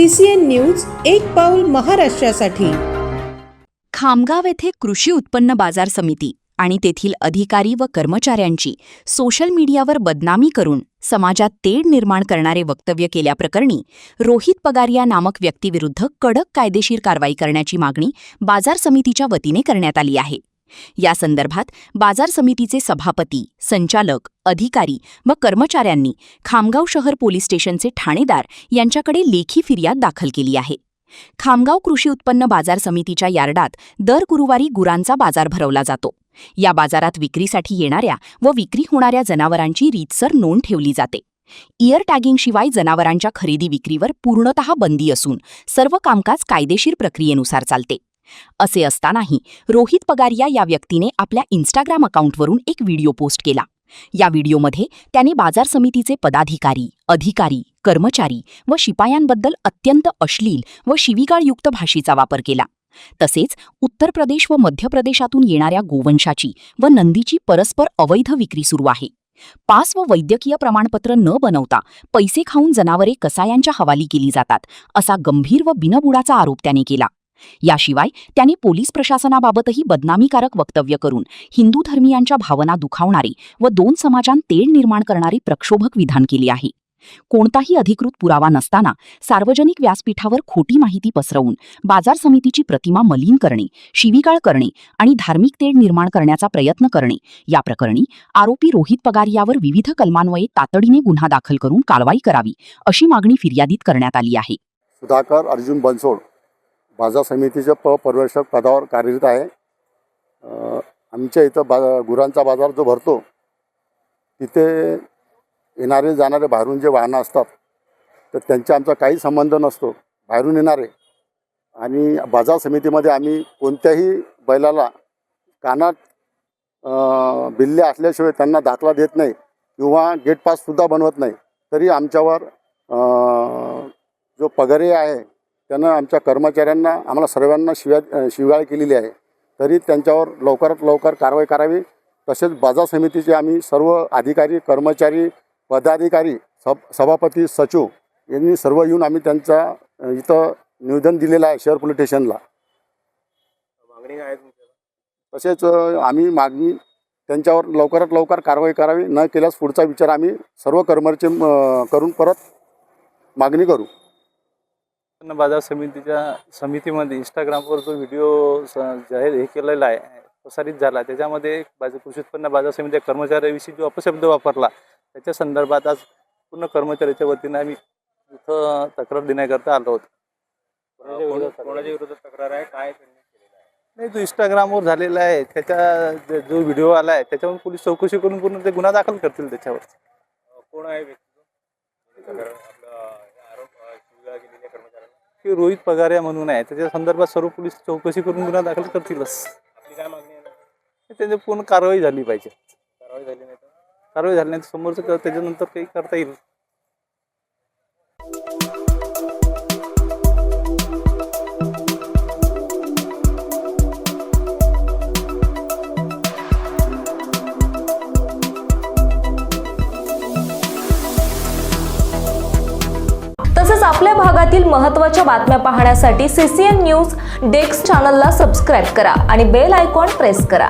CCN news एक पाऊल महाराष्ट्रासाठी। खामगाव येथे कृषी उत्पन्न बाजार समिती आणि तेथील अधिकारी व कर्मचाऱ्यांची सोशल मीडियावर बदनामी करून समाजात तेढ निर्माण करणारे वक्तव्य केल्याप्रकरणी रोहित पगारिया नामक व्यक्तीविरुद्ध कडक कायदेशीर कारवाई करण्याची मागणी बाजार समितीच्या वतीने करण्यात आली आहे। या संदर्भात बाजार समितीचे सभापती, संचालक, अधिकारी व कर्मचाऱ्यांनी खामगाव शहर पोलीस स्टेशनचे ठाणेदार यांच्याकडे लेखी फिर्याद दाखल केली आहे। खामगाव कृषी उत्पन्न बाजार समितीच्या यार्डात दर गुरुवारी गुरांचा बाजार भरवला जातो। या बाजारात विक्रीसाठी येणाऱ्या व विक्री होणाऱ्या जनावरांची रीतसर नोंद ठेवली जाते। इयर टॅगिंगशिवाय जनावरांच्या खरेदी विक्रीवर पूर्णतः बंदी असून सर्व कामकाज कायदेशीर प्रक्रियेनुसार चालते। असे असतानाही रोहित पगारिया या व्यक्तीने आपल्या इंस्टाग्राम अकाउंटवरून एक व्हिडिओ पोस्ट केला। या व्हिडिओमध्ये त्याने बाजार समितीचे पदाधिकारी, अधिकारी, कर्मचारी व शिपायांबद्दल अत्यंत अश्लील व शिवीगाळयुक्त भाषेचा वापर केला। तसेच उत्तर प्रदेश व मध्य प्रदेशातून येणाऱ्या गोवंशाची व नंदीची परस्पर अवैध विक्री सुरू आहे। पास व वैद्यकीय प्रमाणपत्र न बनवता पैसे खाऊन जनावरे कसायांच्या हवाली केली जातात, असा गंभीर व बिनबुडाचा आरोप त्याने केला। याशिवाय त्याने पोलीस प्रशासनाबाबतही बदनामीकारक वक्तव्य करून हिंदू धर्मीयांच्या भावना दुखावणारी व दोन समाजांत तेढ निर्माण करणारी प्रक्षोभक विधान केले आहे। कोणताही अधिकृत पुरावा नसताना सार्वजनिक व्यासपीठावर खोटी माहिती पसरवून बाजार समितीची प्रतिमा मलिन करणे, शिवीगाळ करणे आणि धार्मिक तेढ निर्माण करण्याचा प्रयत्न करणे, या प्रकरणी आरोपी रोहित पगारियावर विविध कलमान्वये तातडीने गुन्हा दाखल करून कारवाई करावी, अशी मागणी फिर्यादीत करण्यात आली आहे। सुधाकर अर्जुन बनसोड बाजार समितीचे पर्यवेक्षक पदावर कार्यरत आहे। आमच्या इथं गुरांचा बाजार जो भरतो तिथे येणारे जाणारे बाहेरून जे वाहनं असतात तर त्यांचा आमचा काही संबंध नसतो। बाहेरून येणारे आणि बाजार समितीमध्ये आम्ही कोणत्याही बैलाला कानात बिल्ले असल्याशिवाय त्यांना दाखला देत नाही किंवा गेट पाससुद्धा बनवत नाही। तरी आमच्यावर जो पगारी आहे त्यानं आमच्या कर्मचाऱ्यांना, आम्हाला सर्वांना शिव्याळ केलेली आहे। तरी त्यांच्यावर लवकरात लवकर कारवाई करावी। तसेच बाजार समितीचे आम्ही सर्व अधिकारी, कर्मचारी, पदाधिकारी, सभापती, सचिव यांनी सर्व येऊन आम्ही त्यांचा इथं निवेदन दिलेलं आहे शहर पोलीस स्टेशनला। मागणी आहे तसेच आम्ही मागणी त्यांच्यावर लवकरात लवकर कारवाई करावी, न केल्यास पुढचा विचार आम्ही सर्व कर्मचारी करून परत मागणी करू। बाजार समितीमध्ये इंस्टाग्रामवर जो व्हिडिओ जाहीर केलेला आहे, प्रसारित झाला, त्याच्यामध्ये कृषी उत्पन्न बाजार समिती कर्मचाऱ्याविषयी जो अपशब्द वापरला त्याच्या संदर्भात आज पूर्ण कर्मचाऱ्याच्या वतीने आम्ही इथं तक्रार देण्याकरता आलो होतो। कोणाच्या विरोधात तक्रार आहे, काय नाही, जो इंस्टाग्रामवर झालेला आहे त्याचा जो व्हिडिओ आला आहे त्याच्यावर पोलीस चौकशी करून पूर्ण ते गुन्हा दाखल करतील। त्याच्यावर कोण आहे की रोहित पगारिया म्हणून आहे, त्याच्या संदर्भात सर्व पोलीस चौकशी करून गुन्हा दाखल करतीलच। आपली काय मागणी आहे? त्याची पूर्ण कारवाई झाली पाहिजे। कारवाई झाली नाही समोरचं त्याच्यानंतर काही करता येईल। तसेच आपल्या भागातील महत्त्वाच्या बातम्या पाहण्यासाठी CCN न्यूज डेस्क चॅनलला सबस्क्राइब करा आणि बेल आयकॉन प्रेस करा।